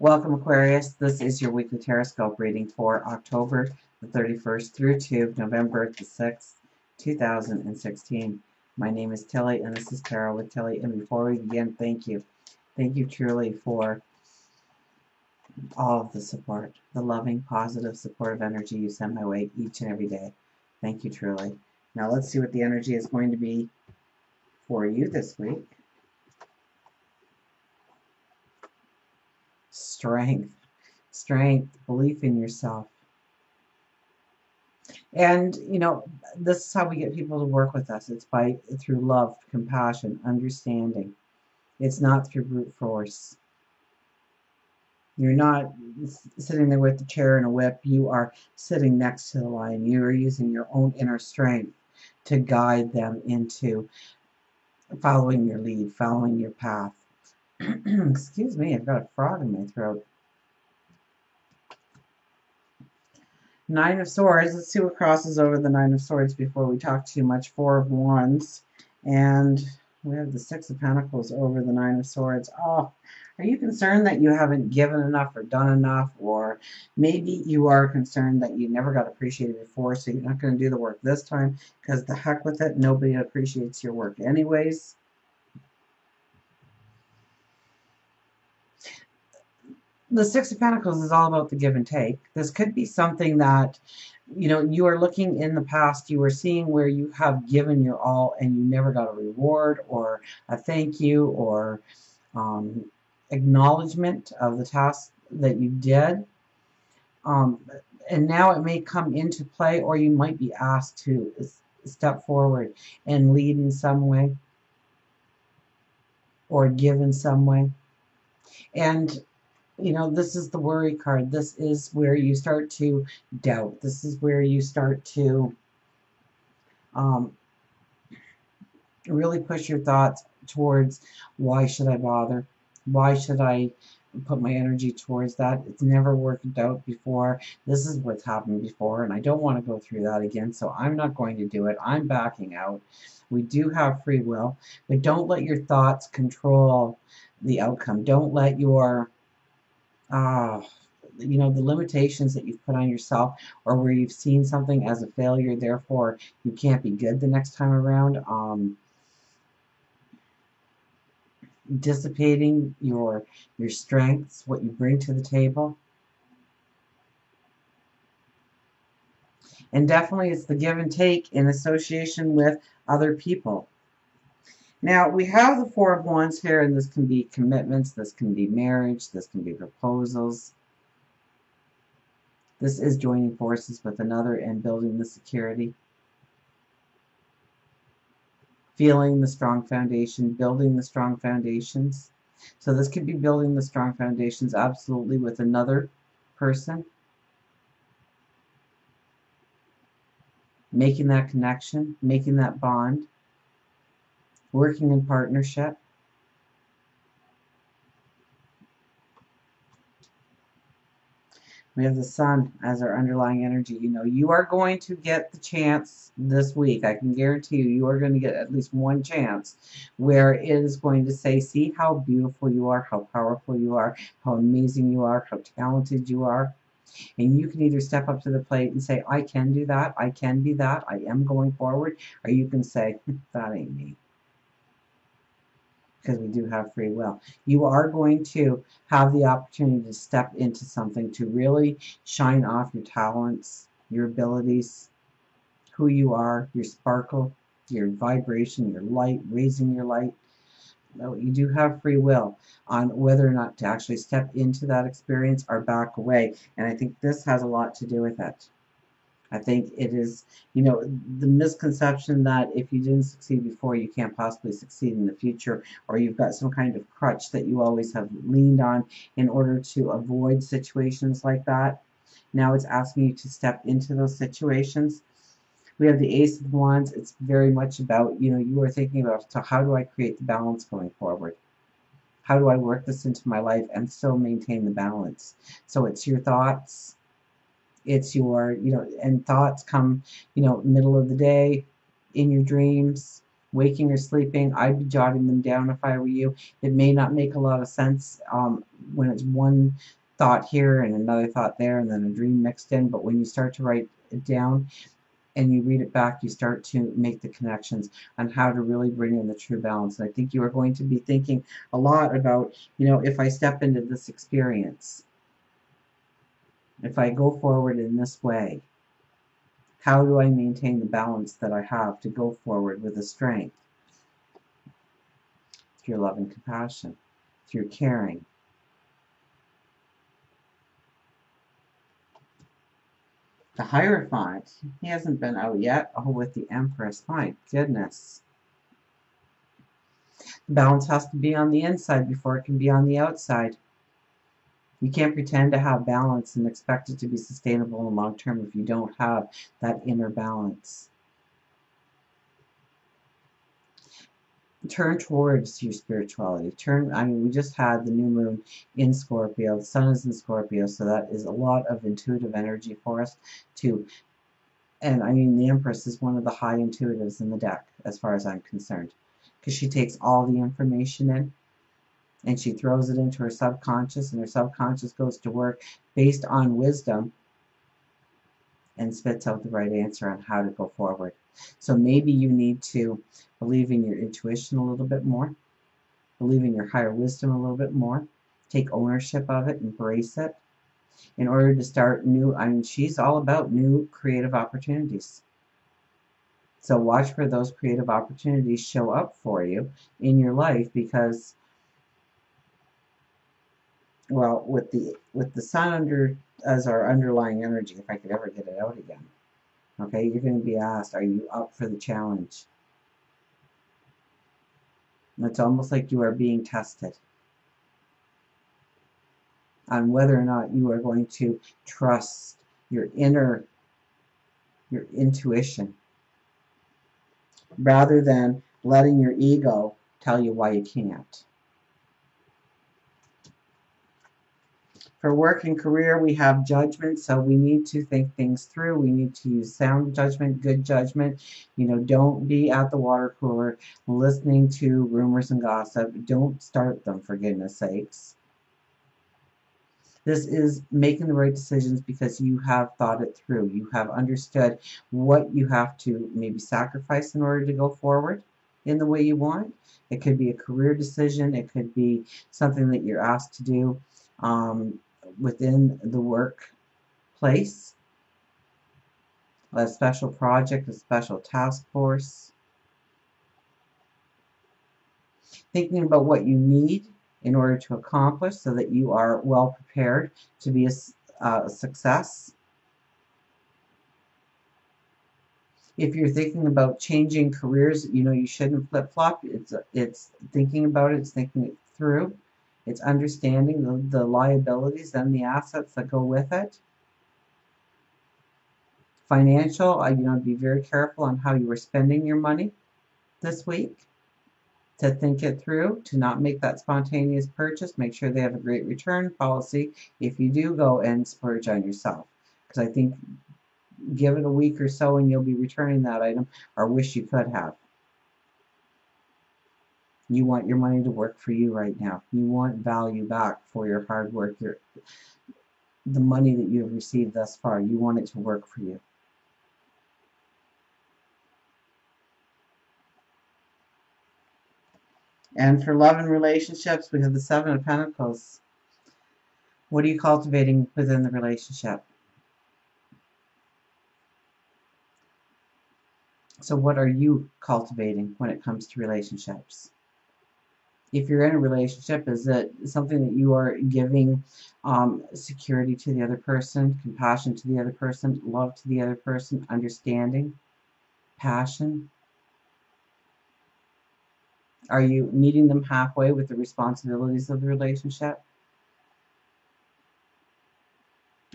Welcome, Aquarius. This is your weekly Teroscope reading for October the 31st through to November the 6th, 2016. My name is Tilly, and this is Tarot with Tilly. And before we begin, thank you. Thank you truly for all of the support, the loving, positive, supportive energy you send my way each and every day. Thank you truly. Now let's see what the energy is going to be for you this week. Strength, belief in yourself. And this is how we get people to work with us. It's through love, compassion, understanding. It's not through brute force. You're not sitting there with a chair and a whip. You are sitting next to the lion. You are using your own inner strength to guide them into following your lead, following your path. Excuse me, I've got a frog in my throat. Nine of Swords. Let's see what crosses over the Nine of Swords before we talk too much. Four of Wands. And we have the Six of Pentacles over the Nine of Swords. Oh, are you concerned that you haven't given enough or done enough? Or maybe you are concerned that you never got appreciated before, so you're not going to do the work this time because the heck with it. Nobody appreciates your work anyways. The Six of Pentacles is all about the give and take. This could be something that, you are looking in the past, you are seeing where you have given your all and you never got a reward or a thank you or acknowledgement of the task that you did. And now it may come into play, or you might be asked to step forward and lead in some way or give in some way. And this is the worry card. This is where you start to doubt. This is where you start to really push your thoughts towards, why should I bother? Why should I put my energy towards that? It's never worked out before. This is what's happened before, and I don't want to go through that again, so I'm not going to do it. I'm backing out. We do have free will, but don't let your thoughts control the outcome. Don't let your the limitations that you've put on yourself, or where you've seen something as a failure, therefore you can't be good the next time around. Dissipating your strengths, what you bring to the table. And definitely it's the give and take in association with other people. Now, we have the Four of Wands here, and this can be commitments, this can be marriage, this can be proposals. This is joining forces with another and building the security. Feeling the strong foundation, building the strong foundations. So this could be building the strong foundations absolutely with another person. Making that connection, making that bond. Working in partnership. We have the Sun as our underlying energy. You are going to get the chance this week. I can guarantee you are going to get at least one chance where it is going to say, see how beautiful you are, how powerful you are, how amazing you are, how talented you are. And you can either step up to the plate and say, I can do that, I can be that, I am going forward. Or you can say, that ain't me. Because we do have free will. You are going to have the opportunity to step into something, to really shine off your talents, your abilities, who you are, your sparkle, your vibration, your light, raising your light. You do have free will on whether or not to actually step into that experience or back away. And I think this has a lot to do with it. I think it is, the misconception that if you didn't succeed before, you can't possibly succeed in the future, or you've got some kind of crutch that you always have leaned on in order to avoid situations like that. Now it's asking you to step into those situations. We have the Ace of Wands. It's very much about, you are thinking about, so how do I create the balance going forward? How do I work this into my life and still maintain the balance? So it's your thoughts. It's your, and thoughts come, middle of the day, in your dreams, waking or sleeping. I'd be jotting them down if I were you. It may not make a lot of sense when it's one thought here and another thought there and then a dream mixed in. But when you start to write it down and you read it back, you start to make the connections on how to really bring in the true balance. And I think you are going to be thinking a lot about, if I step into this experience, if I go forward in this way, how do I maintain the balance that I have to go forward with the strength? Through love and compassion, through caring. The Hierophant, he hasn't been out yet. Oh, with the Empress, my goodness. The balance has to be on the inside before it can be on the outside. You can't pretend to have balance and expect it to be sustainable and long term if you don't have that inner balance. Turn towards your spirituality. We just had the new moon in Scorpio. The sun is in Scorpio, so that is a lot of intuitive energy for us to. And the Empress is one of the high intuitives in the deck, as far as I'm concerned, because she takes all the information in and she throws it into her subconscious, and her subconscious goes to work based on wisdom and spits out the right answer on how to go forward. So maybe you need to believe in your intuition a little bit more, believe in your higher wisdom a little bit more, take ownership of it, embrace it, in order to start new. She's all about new creative opportunities. So watch for those creative opportunities show up for you in your life, because, well, with the sun under as our underlying energy, if I could ever get it out again, okay, you're going to be asked, are you up for the challenge? And it's almost like you are being tested on whether or not you are going to trust your intuition, rather than letting your ego tell you why you can't. For work and career, we have judgment, so we need to think things through. We need to use sound judgment, good judgment. Don't be at the water cooler listening to rumors and gossip. Don't start them, for goodness sakes. This is making the right decisions because you have thought it through. You have understood what you have to maybe sacrifice in order to go forward in the way you want. It could be a career decision. It could be something that you're asked to do within the workplace, a special project, a special task force. Thinking about what you need in order to accomplish so that you are well prepared to be a success. If you're thinking about changing careers, you shouldn't flip-flop. It's thinking about it, it's thinking it through. It's understanding the liabilities and the assets that go with it. Financial, be very careful on how you are spending your money this week. To think it through, to not make that spontaneous purchase. Make sure they have a great return policy if you do go and splurge on yourself. Because I think give it a week or so and you'll be returning that item, or wish you could have. You want your money to work for you right now. You want value back for your hard work, the money that you have received thus far. You want it to work for you. And for love and relationships, we have the Seven of Pentacles. What are you cultivating within the relationship? So what are you cultivating when it comes to relationships? If you're in a relationship, is it something that you are giving security to the other person, compassion to the other person, love to the other person, understanding, passion? Are you meeting them halfway with the responsibilities of the relationship?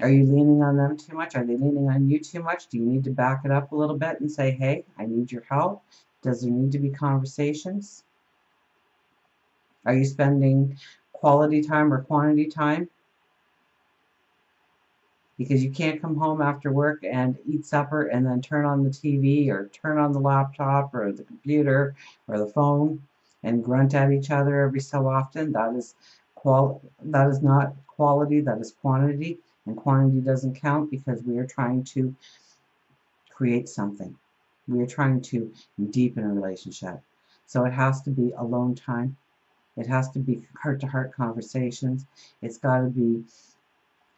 Are you leaning on them too much? Are they leaning on you too much? Do you need to back it up a little bit and say, hey, I need your help? Does there need to be conversations? Are you spending quality time or quantity time? Because you can't come home after work and eat supper and then turn on the TV or turn on the laptop or the computer or the phone and grunt at each other every so often. That is that is not quality, that is quantity, and quantity doesn't count because we are trying to create something. We are trying to deepen a relationship. So it has to be alone time. It has to be heart-to-heart conversations. It's got to be,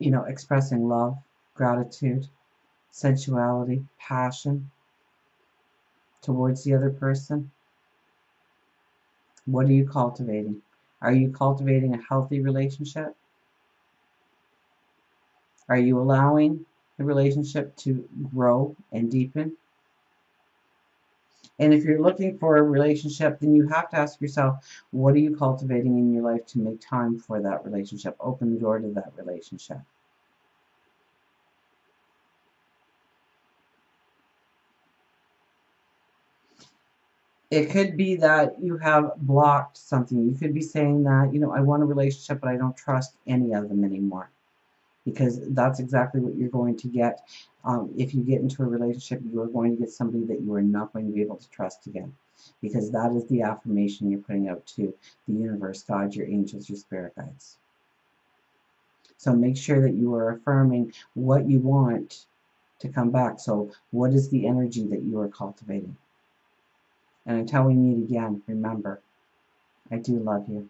expressing love, gratitude, sensuality, passion towards the other person. What are you cultivating? Are you cultivating a healthy relationship? Are you allowing the relationship to grow and deepen? And if you're looking for a relationship, then you have to ask yourself, what are you cultivating in your life to make time for that relationship? Open the door to that relationship. It could be that you have blocked something. You could be saying that, I want a relationship, but I don't trust any of them anymore. Because that's exactly what you're going to get. If you get into a relationship, you are going to get somebody that you are not going to be able to trust again. Because that is the affirmation you're putting out to the universe, God, your angels, your spirit guides. So make sure that you are affirming what you want to come back. So what is the energy that you are cultivating? And until we meet again, remember, I do love you.